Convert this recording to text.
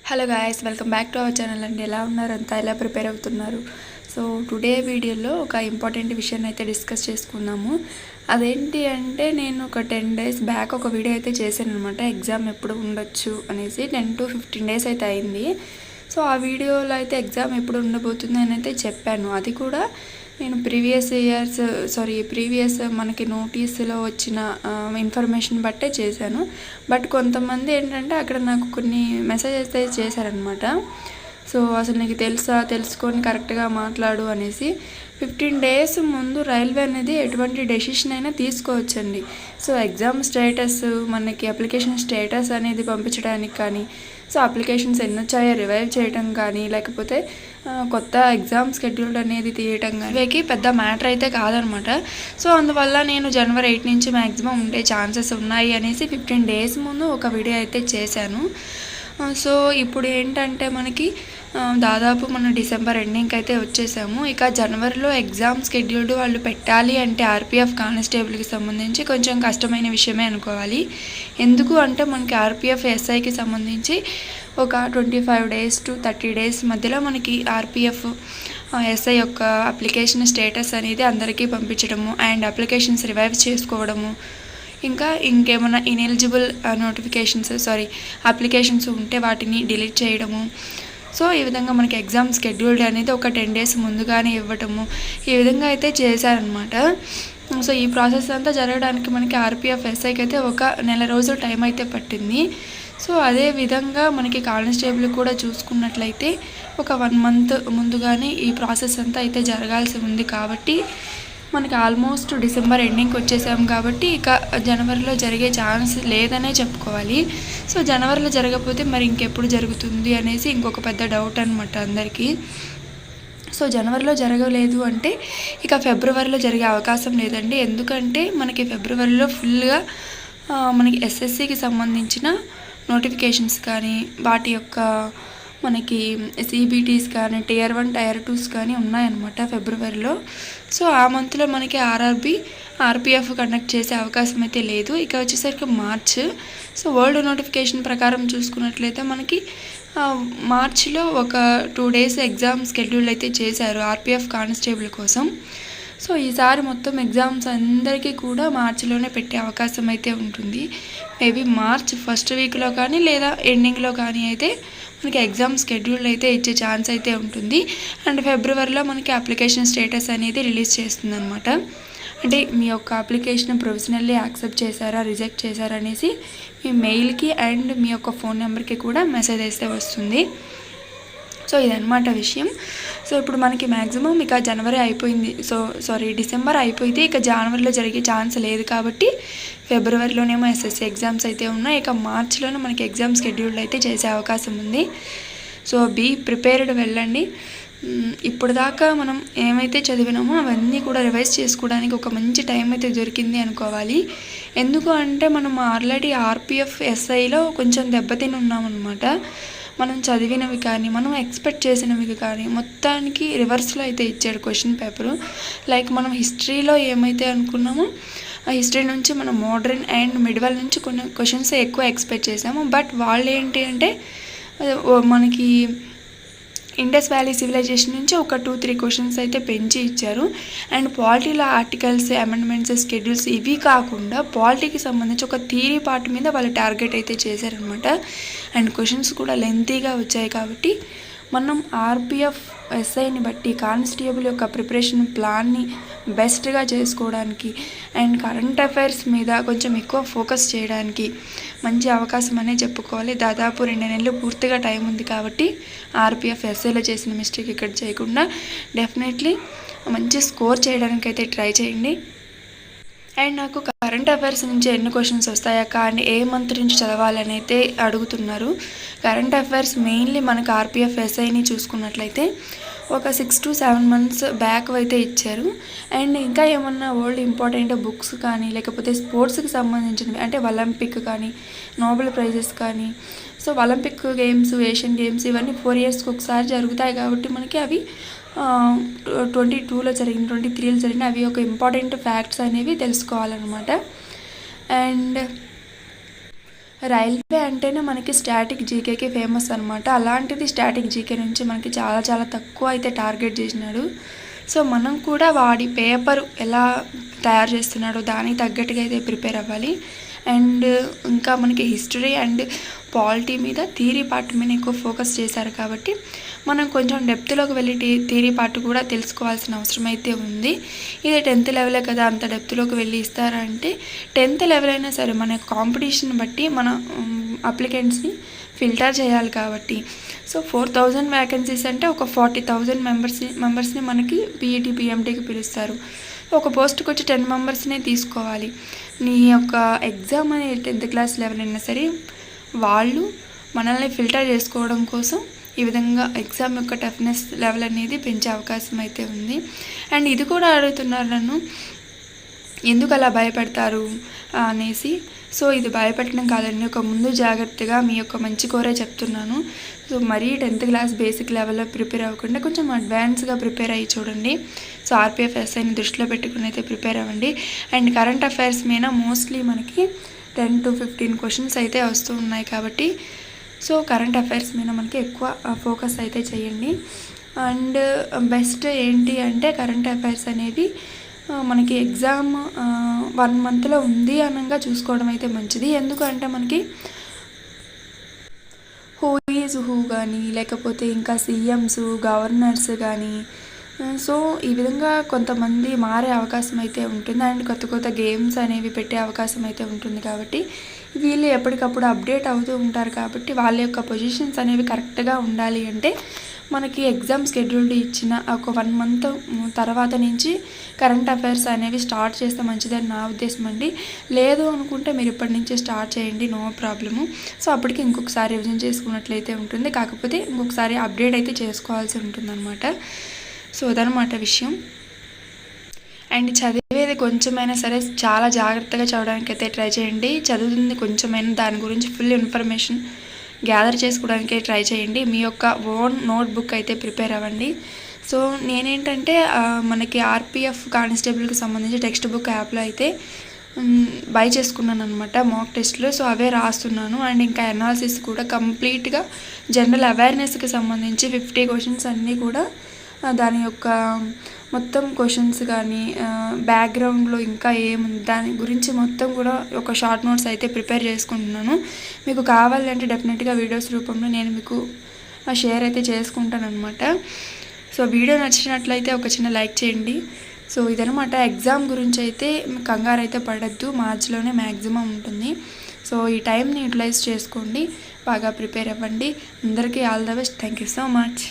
Hello guys, welcome back to our channel అండి. ఎలా ఉన్నారు? అంతా ఎలా ప్రిపేర్ అవుతున్నారు? సో టుడే వీడియోలో ఒక ఇంపార్టెంట్ విషయాన్ని అయితే డిస్కస్ చేసుకుందాము. అదేంటి అంటే, నేను ఒక 10 days బ్యాక్ ఒక వీడియో అయితే చేశాను అనమాట. ఎగ్జామ్ ఎప్పుడు ఉండొచ్చు అనేసి 10 to 15 days అయితే అయింది. సో ఆ వీడియోలో అయితే ఎగ్జామ్ ఎప్పుడు ఉండబోతుంది అని అయితే చెప్పాను. అది కూడా నేను ప్రీవియస్ మనకి నోటీసులో వచ్చిన ఇన్ఫర్మేషన్ బట్టే చేశాను. బట్ కొంతమంది ఏంటంటే అక్కడ నాకు కొన్ని మెసేజెస్ అయితే చేశారనమాట. సో అసలు నీకు తెలుసుకొని కరెక్ట్గా మాట్లాడు అనేసి. 15 days ముందు రైల్వే అనేది ఎటువంటి డెసిషన్ అయినా తీసుకోవచ్చండి. సో ఎగ్జామ్ స్టేటస్, మనకి అప్లికేషన్ స్టేటస్ అనేది పంపించడానికి కానీ, సో అప్లికేషన్స్ ఎన్ని వచ్చాయో రివైవ్ చేయడం కానీ, లేకపోతే కొత్త ఎగ్జామ్ షెడ్యూల్ అనేది తీయటం కానీ ఇవకి పెద్ద మ్యాటర్ అయితే కాదనమాట. సో అందువల్ల నేను January 8 నుంచి మ్యాక్సిమం ఉండే ఛాన్సెస్ ఉన్నాయి అనేసి 15 days ముందు ఒక వీడియో అయితే చేశాను. సో ఇప్పుడు ఏంటంటే మనకి దాదాపు మనం డిసెంబర్ ఎండింగ్కి అయితే వచ్చేసాము. ఇక జనవరిలో ఎగ్జామ్ షెడ్యూల్డ్ వాళ్ళు పెట్టాలి అంటే ఆర్పిఎఫ్ కానిస్టేబుల్కి సంబంధించి కొంచెం కష్టమైన విషయమే అనుకోవాలి. ఎందుకు అంటే మనకి ఆర్పిఎఫ్ ఎస్ఐకి సంబంధించి ఒక 25 days to 30 days మధ్యలో మనకి ఆర్పిఎఫ్ ఎస్ఐ యొక్క అప్లికేషన్ స్టేటస్ అనేది అందరికీ పంపించడము, అండ్ అప్లికేషన్స్ రివైవ్ చేసుకోవడము, ఇంకా ఇంకేమైనా ఇనెలిజిబుల్ అప్లికేషన్స్ ఉంటే వాటిని డిలీట్ చేయడము. సో ఈ విధంగా మనకి ఎగ్జామ్ షెడ్యూల్డ్ అనేది ఒక 10 days ముందుగానే ఇవ్వటము, ఈ విధంగా అయితే చేశారనమాట. సో ఈ ప్రాసెస్ అంతా జరగడానికి మనకి ఆర్పిఎఫ్ ఎస్ఐకి అయితే ఒక నెల రోజులు టైం అయితే పట్టింది. సో అదే విధంగా మనకి కానిస్టేబుల్ కూడా చూసుకున్నట్లయితే ఒక 1 month ముందుగానే ఈ ప్రాసెస్ అంతా అయితే జరగాల్సి ఉంది. కాబట్టి మనకి ఆల్మోస్ట్ డిసెంబర్ ఎండింగ్కి వచ్చేసాం. కాబట్టి ఇక జనవరిలో జరిగే ఛాన్స్ లేదనే చెప్పుకోవాలి. సో జనవరిలో జరగకపోతే మరి ఇంకెప్పుడు జరుగుతుంది అనేసి ఇంకొక పెద్ద డౌట్ అనమాట అందరికీ. సో జనవరిలో జరగలేదు అంటే ఇక ఫిబ్రవరిలో జరిగే అవకాశం లేదండి. ఎందుకంటే మనకి ఫిబ్రవరిలో ఫుల్గా మనకి ఎస్ఎస్సికి సంబంధించిన నోటిఫికేషన్స్ కానీ, వాటి యొక్క మనకి సిబిటీస్ కానీ, Tier 1 Tier 2 కానీ ఉన్నాయన్నమాట ఫిబ్రవరిలో. సో ఆ మంత్లో మనకి ఆర్పిఎఫ్ కండక్ట్ చేసే అవకాశం అయితే లేదు. ఇక వచ్చేసరికి మార్చ్. సో వరల్డ్ నోటిఫికేషన్ ప్రకారం చూసుకున్నట్లయితే మనకి మార్చిలో ఒక 2 days ఎగ్జామ్ షెడ్యూల్ అయితే చేశారు ఆర్పిఎఫ్ కానిస్టేబుల్ కోసం. సో ఈసారి మొత్తం ఎగ్జామ్స్ అందరికీ కూడా మార్చిలోనే పెట్టే అవకాశం అయితే ఉంటుంది. మేబీ మార్చ్ ఫస్ట్ వీక్లో కానీ లేదా ఎండింగ్లో కానీ అయితే మనకి ఎగ్జామ్ షెడ్యూల్ అయితే ఇచ్చే ఛాన్స్ అయితే ఉంటుంది. అండ్ ఫిబ్రవరిలో మనకి అప్లికేషన్ స్టేటస్ అనేది రిలీజ్ చేస్తుంది అనమాట. అంటే మీ యొక్క అప్లికేషన్ ప్రొవిజనల్లీ యాక్సెప్ట్ చేశారా, రిజెక్ట్ చేశారా అనేసి మీ మెయిల్కి అండ్ మీ యొక్క ఫోన్ నెంబర్కి కూడా మెసేజ్ అయితే వస్తుంది. సో ఇదన్నమాట విషయం. సో ఇప్పుడు మనకి మ్యాక్సిమం ఇక డిసెంబర్ అయిపోయింది. ఇక జనవరిలో జరిగే ఛాన్స్ లేదు. కాబట్టి ఫిబ్రవరిలోనేమో ఎస్ఎస్సి ఎగ్జామ్స్ అయితే ఉన్నాయి. ఇక మార్చిలోనే మనకి ఎగ్జామ్ షెడ్యూల్ అయితే చేసే అవకాశం ఉంది. సో బీ ప్రిపేర్డ్, వెళ్ళండి. ఇప్పుడు దాకా మనం ఏమైతే చదివినామో అవన్నీ కూడా రివైజ్ చేసుకోవడానికి ఒక మంచి టైం అయితే దొరికింది అనుకోవాలి. ఎందుకు అంటే మనం ఆల్రెడీ ఆర్పిఎఫ్ ఎస్ఐలో కొంచెం దెబ్బతిని ఉన్నామన్నమాట. మనం చదివినవి కానీ, మనం ఎక్స్పెక్ట్ చేసినవి కానీ మొత్తానికి రివర్స్లో అయితే ఇచ్చాడు క్వశ్చన్ పేపరు. లైక్ మనం హిస్టరీలో ఏమైతే అనుకున్నామో ఆ హిస్టరీ నుంచి మనం మోడర్న్ అండ్ మిడివల్ నుంచి కొన్ని క్వశ్చన్స్ ఎక్కువ ఎక్స్పెక్ట్ చేసాము. బట్ వాళ్ళు ఏంటి అంటే మనకి ఇండస్ వ్యాలీ సివిలైజేషన్ నుంచి ఒక 2-3 క్వశ్చన్స్ అయితే పెంచి ఇచ్చారు. అండ్ పాలిటీలో ఆర్టికల్స్, అమెండ్మెంట్స్, షెడ్యూల్స్ ఇవి కాకుండా పాలిటీకి సంబంధించి ఒక థియరీ పార్ట్ మీద వాళ్ళు టార్గెట్ అయితే చేశారనమాట. అండ్ క్వశ్చన్స్ కూడా లెంతీగా వచ్చాయి. కాబట్టి మనం ఆర్పిఎఫ్ ఎస్ఐని బట్టి కానిస్టేబుల్ యొక్క ప్రిపరేషన్ ప్లాన్ని బెస్ట్గా చేసుకోవడానికి అండ్ కరెంట్ అఫైర్స్ మీద కొంచెం ఎక్కువ ఫోకస్ చేయడానికి మంచి అవకాశం అనే చెప్పుకోవాలి. దాదాపు 2 నెలలు పూర్తిగా టైం ఉంది. కాబట్టి ఆర్పిఎఫ్ ఎస్ఐలో చేసిన మిస్టేక్ ఇక్కడ చేయకుండా డెఫినెట్లీ మంచి స్కోర్ చేయడానికి అయితే ట్రై చేయండి. అండ్ నాకు కరెంట్ అఫైర్స్ నుంచి ఎన్ని క్వశ్చన్స్ వస్తాయా కానీ ఏ మంత్ నుంచి చదవాలని అయితే అడుగుతున్నారు. కరెంట్ అఫైర్స్ మెయిన్లీ మనకు ఆర్పిఎఫ్ ఎస్ఐని చూసుకున్నట్లయితే ఒక 6 to 7 months బ్యాక్ అయితే ఇచ్చారు. అండ్ ఇంకా ఏమన్నా వరల్డ్ ఇంపార్టెంట్ బుక్స్ కానీ, లేకపోతే స్పోర్ట్స్కి సంబంధించినవి అంటే ఒలింపిక్ కానీ, నోబెల్ ప్రైజెస్ కానీ, so Olympic games, Asian games ఇవన్నీ 4 yearsకి ఒకసారి జరుగుతాయి. కాబట్టి మనకి అవి 22లో జరిగిన, 23లో జరిగిన అవి ఒక ఇంపార్టెంట్ ఫ్యాక్ట్స్ అనేవి తెలుసుకోవాలన్నమాట. అండ్ రైల్వే అంటేనే మనకి స్టాటిక్ జీకేకి ఫేమస్ అనమాట. అలాంటిది స్టాటిక్ జీకే నుంచి మనకి చాలా చాలా తక్కువ అయితే టార్గెట్ చేసినాడు. సో మనం కూడా వాడి పేపర్ ఎలా తయారు చేస్తున్నాడో దానికి తగ్గట్టుగా అయితే ప్రిపేర్ అవ్వాలి. అండ్ ఇంకా మనకి హిస్టరీ అండ్ పాలిటీ మీద థియరీ పార్ట్ మీద ఎక్కువ ఫోకస్ చేశారు కాబట్టి మనం కొంచెం డెప్త్లోకి వెళ్ళి థియరీ పార్ట్ కూడా తెలుసుకోవాల్సిన అవసరం అయితే ఉంది. ఇది 10th లెవెలే కదా, అంత డెప్త్లోకి వెళ్ళి ఇస్తారా అంటే 10th లెవెల్ అయినా సరే మన కాంపిటీషన్ బట్టి మన అప్లికెంట్స్ని ఫిల్టర్ చేయాలి కాబట్టి. సో 4000 వ్యాకెన్సీస్ అంటే ఒక 40,000 మెంబర్స్ని మనకి బీఈటీ పిఎంటీకి పిలుస్తారు. ఒక పోస్ట్కి వచ్చి 10 మెంబర్స్నే తీసుకోవాలి. నీ యొక్క ఎగ్జామ్ అనేది 10th క్లాస్ లెవెల్ అయినా సరే వాళ్ళు మనల్ని ఫిల్టర్ చేసుకోవడం కోసం ఈ విధంగా ఎగ్జామ్ యొక్క టఫ్నెస్ లెవెల్ అనేది పెంచే అవకాశం అయితే ఉంది. అండ్ ఇది కూడా అడుగుతున్నారు నన్ను, ఎందుకు అలా భయపెడతారు అనేసి. సో ఇది భయపెట్టడం కాదండి, ఒక ముందు జాగ్రత్తగా మీ యొక్క మంచి కోరే చెప్తున్నాను. సో మరీ 10th క్లాస్ బేసిక్ లెవెల్లో ప్రిపేర్ అవ్వకుండా కొంచెం అడ్వాన్స్గా ప్రిపేర్ అయ్యి చూడండి. సో ఆర్పిఎఫ్ ఎస్ఐని దృష్టిలో పెట్టుకుని అయితే ప్రిపేర్ అవ్వండి. అండ్ కరెంట్ అఫైర్స్ మీద మోస్ట్లీ మనకి 10 to 15 క్వశ్చన్స్ అయితే వస్తూ ఉన్నాయి కాబట్టి సో కరెంట్ అఫైర్స్ మీద మనకి ఎక్కువ ఫోకస్ అయితే చేయండి. అండ్ బెస్ట్ ఏంటి అంటే కరెంట్ అఫైర్స్ అనేది మనకి ఎగ్జామ్ 1 monthలో ఉంది అనగా చూసుకోవడం అయితే మంచిది. ఎందుకంటే మనకి హూ ఈజ్ హూ కానీ లేకపోతే ఇంకా సీఎంస్ గవర్నర్స్ కానీ సో ఈ విధంగా కొంతమంది మారే అవకాశం అయితే ఉంటుంది. అండ్ కొత్త కొత్త గేమ్స్ అనేవి పెట్టే అవకాశం అయితే ఉంటుంది కాబట్టి వీళ్ళు ఎప్పటికప్పుడు అప్డేట్ అవుతూ ఉంటారు. కాబట్టి వాళ్ళ యొక్క పొజిషన్స్ అనేవి కరెక్ట్గా ఉండాలి అంటే మనకి ఎగ్జామ్ షెడ్యూల్ ఇచ్చిన ఒక 1 month తర్వాత నుంచి కరెంట్ అఫైర్స్ అనేవి స్టార్ట్ చేస్తే మంచిదని నా ఉద్దేశం అండి. లేదు అనుకుంటే మీరు ఇప్పటి నుంచే స్టార్ట్ చేయండి, నో ప్రాబ్లము. సో అప్పటికి ఇంకొకసారి రివిజన్ చేసుకున్నట్లయితే ఉంటుంది, కాకపోతే ఇంకొకసారి అప్డేట్ అయితే చేసుకోవాల్సి ఉంటుందన్నమాట. సో అదనమాట విషయం. అండ్ చదివేది కొంచెమైనా సరే చాలా జాగ్రత్తగా చదవడానికి అయితే ట్రై చేయండి. చదువుతుంది కొంచెమైనా దాని గురించి ఫుల్ ఇన్ఫర్మేషన్ గ్యాదర్ చేసుకోవడానికి ట్రై చేయండి. మీ యొక్క ఓన్ నోట్బుక్ అయితే ప్రిపేర్ అవ్వండి. సో నేనేంటంటే మనకి ఆర్పిఎఫ్ కానిస్టేబుల్కి సంబంధించి టెక్స్ట్ బుక్ యాప్లో అయితే బై చేసుకున్నాను అనమాట మాక్ టెస్ట్లో. సో అవే రాస్తున్నాను. అండ్ ఇంకా అనాలిసిస్ కూడా కంప్లీట్గా జనరల్ అవేర్నెస్కి సంబంధించి 50 క్వశ్చన్స్ అన్నీ కూడా దాని యొక్క మొత్తం క్వశ్చన్స్ కానీ బ్యాక్గ్రౌండ్లో ఇంకా ఏముంది దాని గురించి మొత్తం కూడా ఒక షార్ట్ నోట్స్ అయితే ప్రిపేర్ చేసుకుంటున్నాను. మీకు కావాలంటే డెఫినెట్గా వీడియోస్ రూపంలో నేను మీకు షేర్ అయితే చేసుకుంటాను అనమాట. సో వీడియో నచ్చినట్లయితే ఒక చిన్న లైక్ చేయండి. సో ఇదనమాట ఎగ్జామ్ గురించి అయితే కంగారు అయితే పడద్దు, మార్చిలోనే మ్యాక్సిమం ఉంటుంది. సో ఈ టైంని యూటిలైజ్ చేసుకోండి, బాగా ప్రిపేర్ అవ్వండి. అందరికీ all the best. Thank you so much.